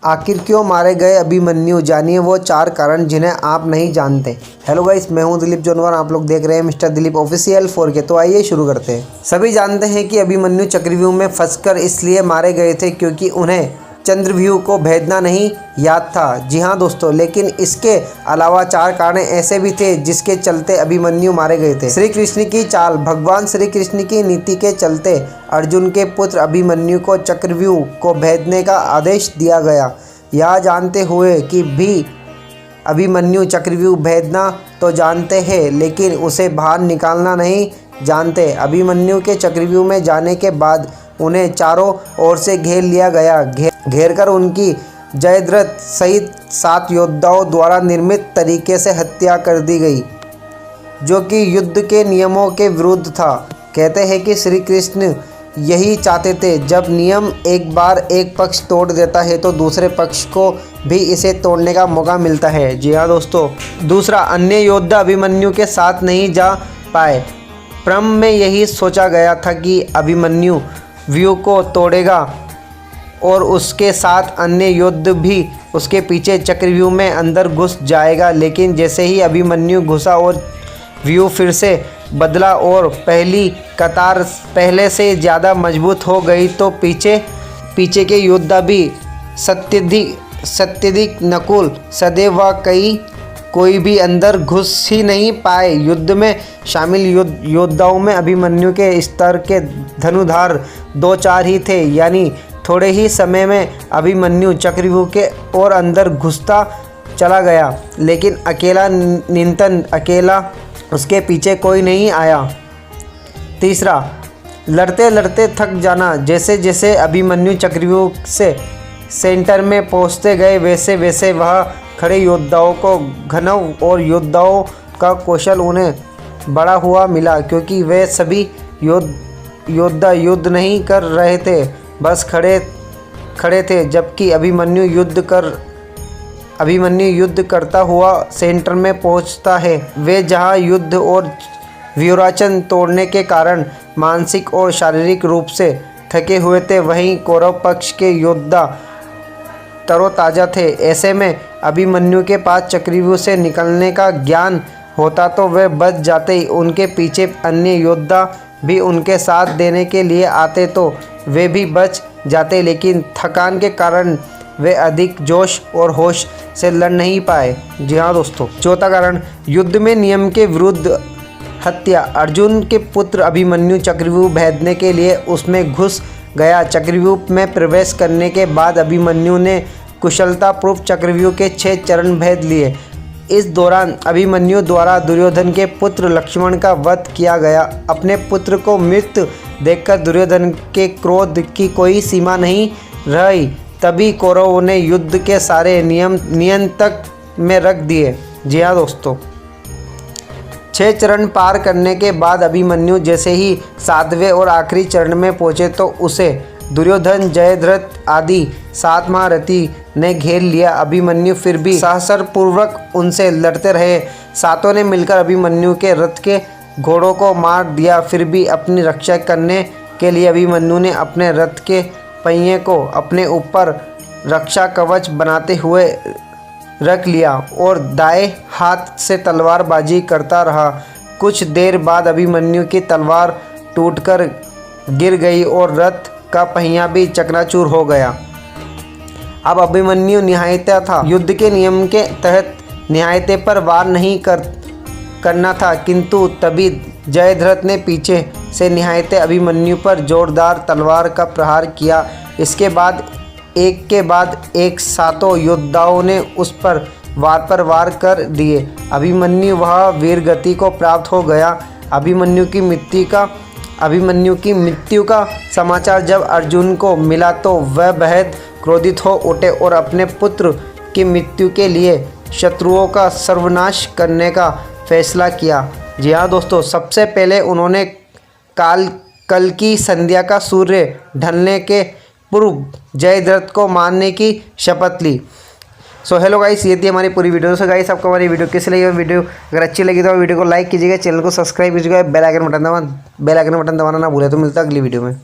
आखिर क्यों मारे गए अभिमन्यु, जानिए वो 4 कारण जिन्हें आप नहीं जानते। हेलो गाइस, मैं हूं दिलीप जोनवार, आप लोग देख रहे हैं मिस्टर दिलीप ऑफिशियल 4K। तो आइए शुरू करते हैं। सभी जानते हैं कि अभिमन्यु चक्रव्यूह में फंसकर इसलिए मारे गए थे क्योंकि उन्हें चंद्रव्यूह को भेदना नहीं याद था। जी हाँ दोस्तों, लेकिन इसके अलावा 4 कारण ऐसे भी थे जिसके चलते अभिमन्यु मारे गए थे। श्री कृष्ण की चाल। भगवान श्री कृष्ण की नीति के चलते अर्जुन के पुत्र अभिमन्यु को चक्रव्यूह को भेदने का आदेश दिया गया। यह जानते हुए कि भी अभिमन्यु चक्रव्यूह भेदना तो जानते हैं लेकिन उसे बाहर निकालना नहीं जानते। अभिमन्यु के चक्रव्यूह में जाने के बाद उन्हें चारों ओर से घेर लिया गया। घेर कर उनकी जयद्रथ सहित 7 योद्धाओं द्वारा निर्मित तरीके से हत्या कर दी गई, जो कि युद्ध के नियमों के विरुद्ध था। कहते हैं कि श्री कृष्ण यही चाहते थे, जब नियम एक बार एक पक्ष तोड़ देता है तो दूसरे पक्ष को भी इसे तोड़ने का मौका मिलता है। जी हाँ दोस्तों। दूसरा, अन्य योद्धा अभिमन्यु के साथ नहीं जा पाए। क्रम में यही सोचा गया था कि अभिमन्यु व्यूह को तोड़ेगा और उसके साथ अन्य योद्धा भी उसके पीछे चक्रव्यूह में अंदर घुस जाएगा, लेकिन जैसे ही अभिमन्यु घुसा और व्यूह फिर से बदला और पहली कतार पहले से ज़्यादा मजबूत हो गई तो पीछे के योद्धा भी सत्यधिक नकुल सदैव व कोई भी अंदर घुस ही नहीं पाए। युद्ध में शामिल योद्धाओं में अभिमन्यु के स्तर के धनुधार 2-4 ही थे, यानी थोड़े ही समय में अभिमन्यु चक्रव्यूह के और अंदर घुसता चला गया, लेकिन अकेला उसके पीछे कोई नहीं आया। तीसरा, लड़ते लड़ते थक जाना। जैसे जैसे अभिमन्यु चक्रव्यूह से सेंटर में पहुंचते गए वैसे वैसे वह खड़े योद्धाओं को घनव और योद्धाओं का कौशल उन्हें बढ़ा हुआ मिला, क्योंकि वे सभी योद्धा युद्ध नहीं कर रहे थे, बस खड़े थे। जबकि अभिमन्यु युद्ध करता हुआ सेंटर में पहुंचता है। वे जहां युद्ध और व्यूहाचन तोड़ने के कारण मानसिक और शारीरिक रूप से थके हुए थे, वहीं कौरव पक्ष के योद्धा तरोताज़ा थे। ऐसे में अभिमन्यु के पास चक्रव्यूह से निकलने का ज्ञान होता तो वे बच जाते। उनके पीछे अन्य योद्धा भी उनके साथ देने के लिए आते तो वे भी बच जाते, लेकिन थकान के कारण वे अधिक जोश और होश से लड़ नहीं पाए। जी हाँ दोस्तों। चौथा कारण, युद्ध में नियम के विरुद्ध हत्या। अर्जुन के पुत्र अभिमन्यु चक्रव्यूह भेदने के लिए उसमें घुस गया। चक्रव्यूह में प्रवेश करने के बाद अभिमन्यु ने कुशलतापूर्वक चक्रव्यूह के 6 चरण भेद लिए। इस दौरान अभिमन्यु द्वारा दुर्योधन के पुत्र लक्ष्मण का वध किया गया। अपने पुत्र को मृत देखकर दुर्योधन के क्रोध की कोई सीमा नहीं रही। तभी कौरवों ने युद्ध के सारे नियम नियंत्रण में रख दिए। जी हाँ दोस्तों। 6 चरण पार करने के बाद अभिमन्यु जैसे ही 7वें और आखिरी चरण में पहुंचे तो उसे दुर्योधन, जयद्रथ आदि 7 महारथी ने घेर लिया। अभिमन्यु फिर भी साहसपूर्वक उनसे लड़ते रहे। 7 ने मिलकर अभिमन्यु के रथ के घोड़ों को मार दिया। फिर भी अपनी रक्षा करने के लिए अभिमन्यु ने अपने रथ के पहिए को अपने ऊपर रक्षा कवच बनाते हुए रख लिया और दाएं हाथ से तलवारबाजी करता रहा। कुछ देर बाद अभिमन्यु की तलवार टूटकर गिर गई और रथ का पहिया भी चकनाचूर हो गया। अब अभिमन्यु निहायता था। युद्ध के नियम के तहत निहायते पर वार नहीं करना था, किंतु तभी जयद्रथ ने पीछे से निहायते अभिमन्यु पर जोरदार तलवार का प्रहार किया। इसके बाद एक के बाद एक 7 योद्धाओं ने उस पर वार कर दिए। अभिमन्यु वह वीरगति को प्राप्त हो गया। अभिमन्यु की मृत्यु का समाचार जब अर्जुन को मिला तो वह बेहद क्रोधित हो उठे और अपने पुत्र की मृत्यु के लिए शत्रुओं का सर्वनाश करने का फैसला किया। जी हाँ दोस्तों। सबसे पहले उन्होंने कल की संध्या का सूर्य ढलने के पूर्व जयद्रथ को मारने की शपथ ली। सो हेलो गाइस, ये थी हमारी पूरी वीडियो। सो गाइस, आपको हमारी वीडियो कैसी लगी? वीडियो अगर अच्छी लगी तो वीडियो को लाइक कीजिएगा, चैनल को सब्सक्राइब कीजिएगा, बेल आइकन बटन दबाना ना भूलें। तो मिलता है अगली वीडियो में।